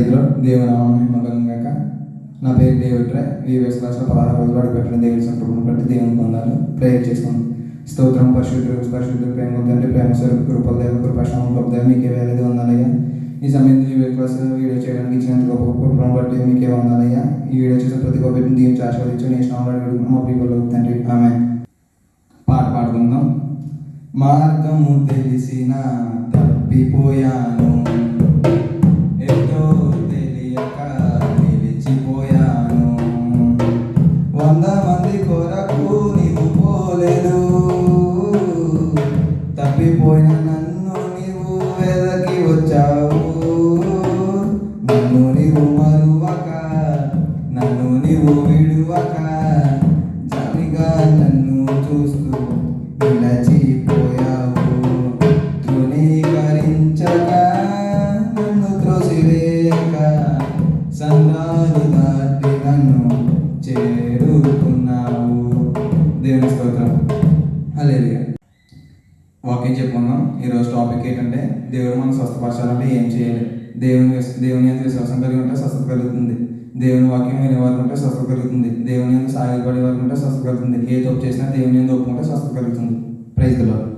ప్రైజ్లో దేవుని నామం మహిమకరంగాక. నా పేరు డేవిడ్ రాయ్. వీఎస్ క్లాస్లో 16 రోజులు అడుగుపెట్టిన దేవుని సంకల్పం బట్టి దేవుని పొందాలి. ప్రేయర్ చేసుకున్నాం. స్తోత్రం పరిశుద్ధుడు ప్రేమ తండ్రి, ప్రేమ స్వరూప కృపల దేవ కృపాక్షమ గొప్ప మీకే వేరేది వందాలయ్యా. ఈ సమయంలో వీడియో క్లాస్ వీడియో చేయడానికి ఇచ్చినంత గొప్ప కృపను బట్టి మీకే వందాలయ్యా. ఈ వీడియో చేసిన ప్రతి గొప్పని దీనికి ఆశీర్వదించు నేషనల్ మా పీపుల్ తండ్రి ఆమె. పాట పాడుకుందాం. మార్గము తెలిసిన తప్పిపోయాను, ఏదో తెలియక నిలిచిపోయాను. 100 మంది కొరకు నీవు పోలేదు, తప్పిపోయిన నన్ను నీవు వెదకి వచ్చావు. నన్ను నీవు మరువక, నన్ను నీవు విడువక, జాలిగా నన్ను చూస్తూ నిలచిపోయావు. తృణీకరించక, నన్ను త్రోసివేయక, సంద్రాలు దాటి నన్ను చేరుకున్నావు. దేవుని స్తోత్రం. హల్లెలూయా. వాక్యం చెప్పుకుందాం. ఈరోజు టాపిక్ ఏంటంటే దేవుడు మనం స్వస్థపరచాలంటే ఏం చేయాలి. దేవుని ఎంత విశ్వాసం కలిగి ఉంటే స్వస్థత కలుగుతుంది. దేవుని వాక్యం వినే వారికి ఉంటే స్వస్థత కలుగుతుంది. దేవుని ఎంత సాయపడే వారికి ఉంటే స్వస్థత కలుగుతుంది. ఏ తప్పు చేసినా దేవుని ఎంత ఒప్పుకుంటే స్వస్థత కలుగుతుంది. Praise the lord.